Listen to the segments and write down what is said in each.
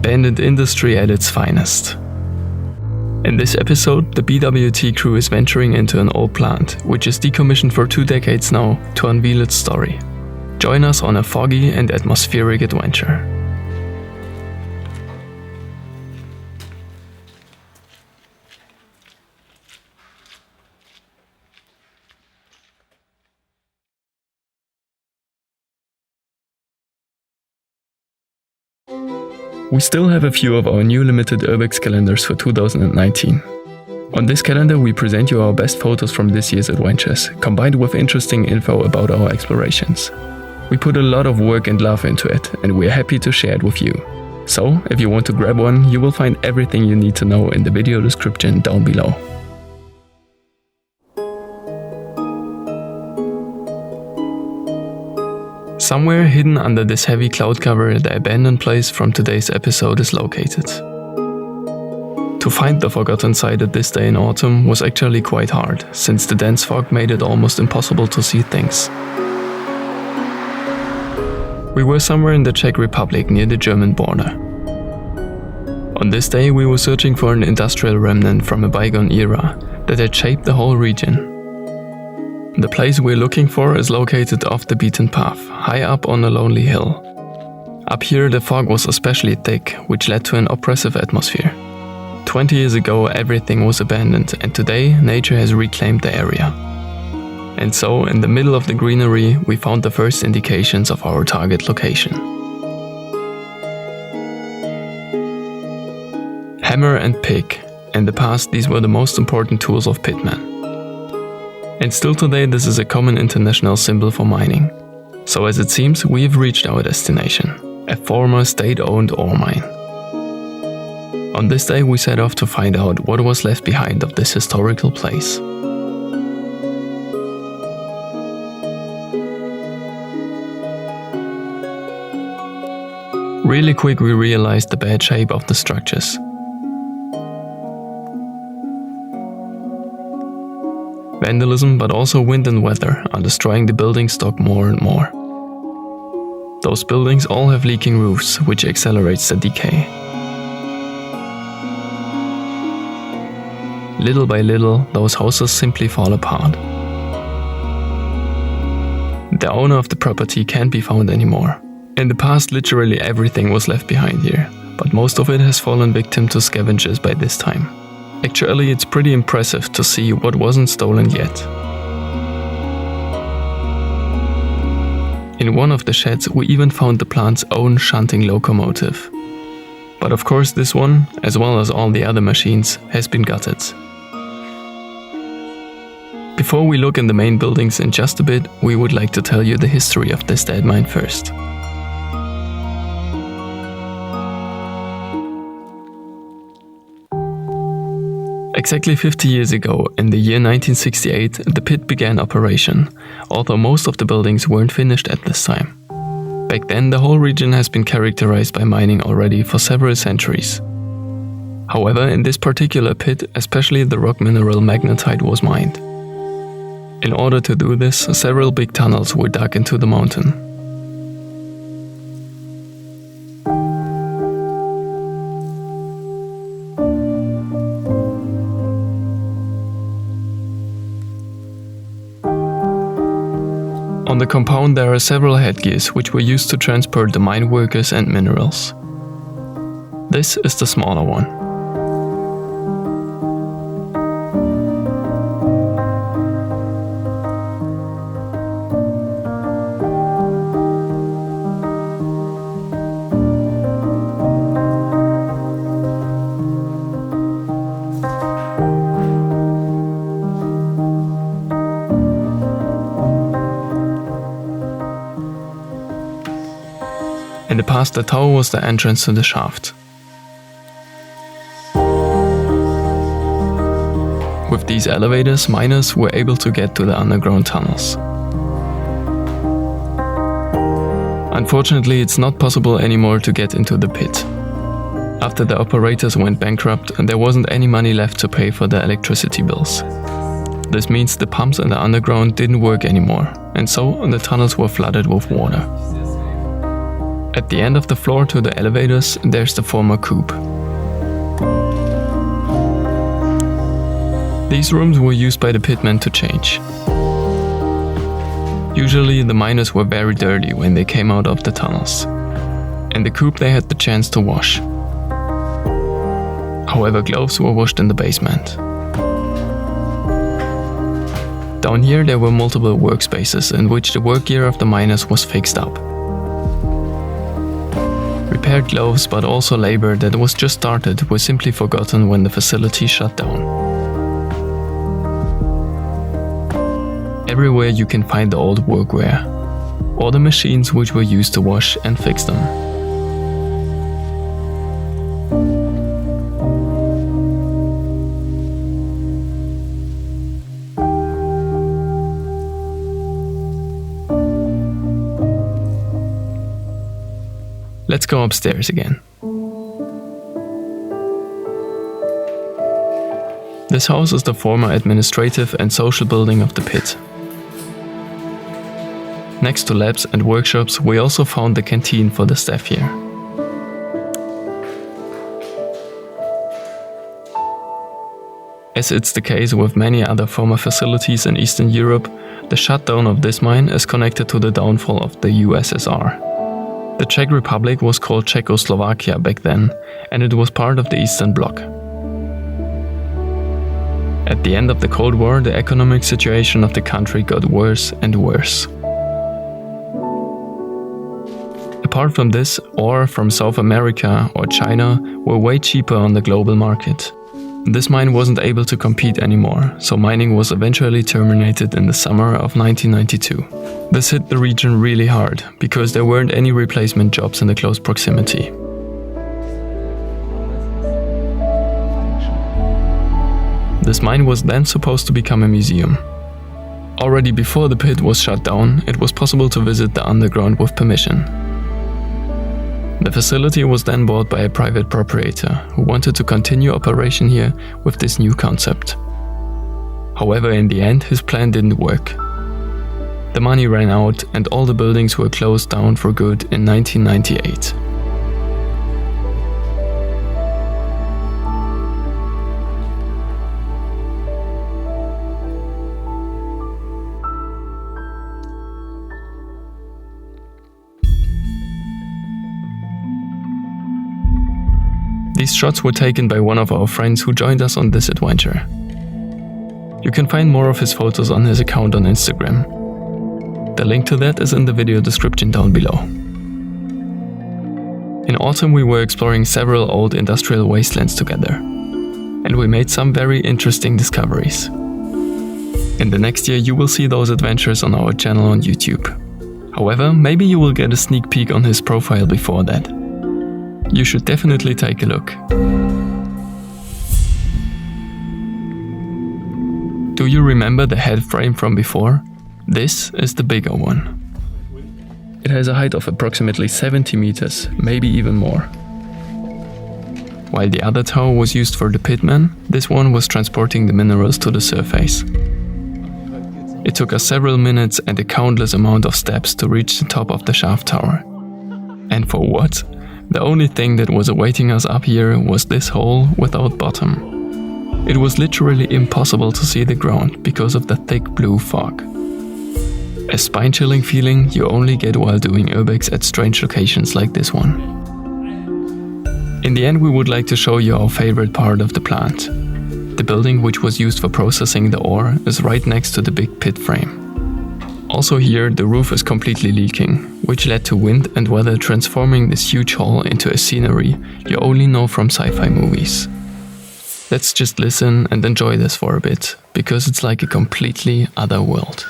abandoned industry at its finest. In this episode, the BWT crew is venturing into an old plant, which is decommissioned for 2 decades now, to unveil its story. Join us on a foggy and atmospheric adventure. We still have a few of our new limited Urbex calendars for 2019. On this calendar we present you our best photos from this year's adventures, combined with interesting info about our explorations. We put a lot of work and love into it, and we're happy to share it with you. So, if you want to grab one, you will find everything you need to know in the video description down below. Somewhere hidden under this heavy cloud cover, the abandoned place from today's episode is located. To find the forgotten site at this day in autumn was actually quite hard, since the dense fog made it almost impossible to see things. We were somewhere in the Czech Republic near the German border. On this day we were searching for an industrial remnant from a bygone era that had shaped the whole region. The place we're looking for is located off the beaten path, high up on a lonely hill. Up here the fog was especially thick, which led to an oppressive atmosphere. 20 years ago everything was abandoned, and today nature has reclaimed the area. And so, in the middle of the greenery, we found the first indications of our target location. Hammer and pick. In the past these were the most important tools of pitmen. And still today this is a common international symbol for mining. So as it seems, we have reached our destination, a former state-owned ore mine. On this day we set off to find out what was left behind of this historical place. Really quick we realized the bad shape of the structures. Vandalism, but also wind and weather, are destroying the building stock more and more. Those buildings all have leaking roofs, which accelerates the decay. Little by little, those houses simply fall apart. The owner of the property can't be found anymore. In the past, literally everything was left behind here, but most of it has fallen victim to scavengers by this time. Actually, it's pretty impressive to see what wasn't stolen yet. In one of the sheds we even found the plant's own shunting locomotive. But of course this one, as well as all the other machines, has been gutted. Before we look in the main buildings in just a bit, we would like to tell you the history of this dead mine first. Exactly 50 years ago, in the year 1968, the pit began operation, although most of the buildings weren't finished at this time. Back then, the whole region has been characterized by mining already for several centuries. However, in this particular pit, especially the rock mineral magnetite was mined. In order to do this, several big tunnels were dug into the mountain. On the compound there are several headgears which were used to transport the mine workers and minerals. This is the smaller one. In the past, the tower was the entrance to the shaft. With these elevators, miners were able to get to the underground tunnels. Unfortunately, it's not possible anymore to get into the pit. After the operators went bankrupt, there wasn't any money left to pay for the electricity bills. This means the pumps in the underground didn't work anymore, and so the tunnels were flooded with water. At the end of the floor to the elevators, there's the former coop. These rooms were used by the pitmen to change. Usually the miners were very dirty when they came out of the tunnels. In the coop they had the chance to wash. However, gloves were washed in the basement. Down here there were multiple workspaces in which the work gear of the miners was fixed up. Repaired gloves, but also labor that was just started, were simply forgotten when the facility shut down. Everywhere you can find the old workwear, or the machines which were used to wash and fix them. Let's go upstairs again. This house is the former administrative and social building of the pit. Next to labs and workshops, we also found the canteen for the staff here. As it's the case with many other former facilities in Eastern Europe, the shutdown of this mine is connected to the downfall of the USSR. The Czech Republic was called Czechoslovakia back then, and it was part of the Eastern Bloc. At the end of the Cold War, the economic situation of the country got worse and worse. Apart from this, ore from South America or China were way cheaper on the global market. This mine wasn't able to compete anymore, so mining was eventually terminated in the summer of 1992. This hit the region really hard, because there weren't any replacement jobs in the close proximity. This mine was then supposed to become a museum. Already before the pit was shut down, it was possible to visit the underground with permission. The facility was then bought by a private proprietor who wanted to continue operation here with this new concept. However, in the end, his plan didn't work. The money ran out and all the buildings were closed down for good in 1998. These shots were taken by one of our friends who joined us on this adventure. You can find more of his photos on his account on Instagram. The link to that is in the video description down below. In autumn we were exploring several old industrial wastelands together, and we made some very interesting discoveries. In the next year you will see those adventures on our channel on YouTube. However, maybe you will get a sneak peek on his profile before that. You should definitely take a look. Do you remember the headframe from before? This is the bigger one. It has a height of approximately 70 meters, maybe even more. While the other tower was used for the pitmen, this one was transporting the minerals to the surface. It took us several minutes and a countless amount of steps to reach the top of the shaft tower. And for what? The only thing that was awaiting us up here was this hole without bottom. It was literally impossible to see the ground because of the thick blue fog. A spine-chilling feeling you only get while doing Urbex at strange locations like this one. In the end we would like to show you our favorite part of the plant. The building which was used for processing the ore is right next to the big pit frame. Also here the roof is completely leaking, which led to wind and weather transforming this huge hall into a scenery you only know from sci-fi movies. Let's just listen and enjoy this for a bit, because it's like a completely other world.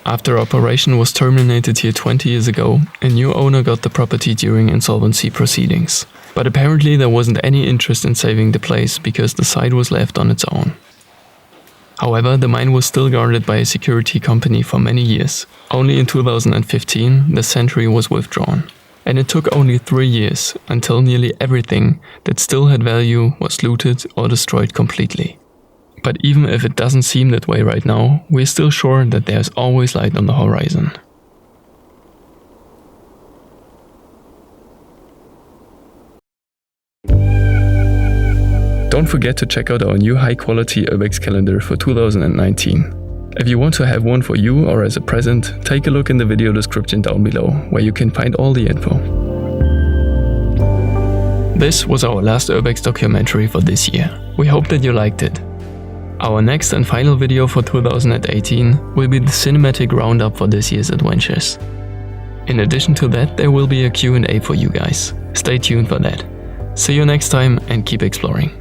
After operation was terminated here 20 years ago, a new owner got the property during insolvency proceedings. But apparently there wasn't any interest in saving the place because the site was left on its own. However, the mine was still guarded by a security company for many years. Only in 2015 the sentry was withdrawn. And it took only 3 years until nearly everything that still had value was looted or destroyed completely. But even if it doesn't seem that way right now, we're still sure that there's always light on the horizon. Don't forget to check out our new high-quality Urbex Calendar for 2019. If you want to have one for you or as a present, take a look in the video description down below, where you can find all the info. This was our last Urbex documentary for this year. We hope that you liked it. Our next and final video for 2018 will be the cinematic roundup for this year's adventures. In addition to that, there will be a Q&A for you guys. Stay tuned for that. See you next time and keep exploring.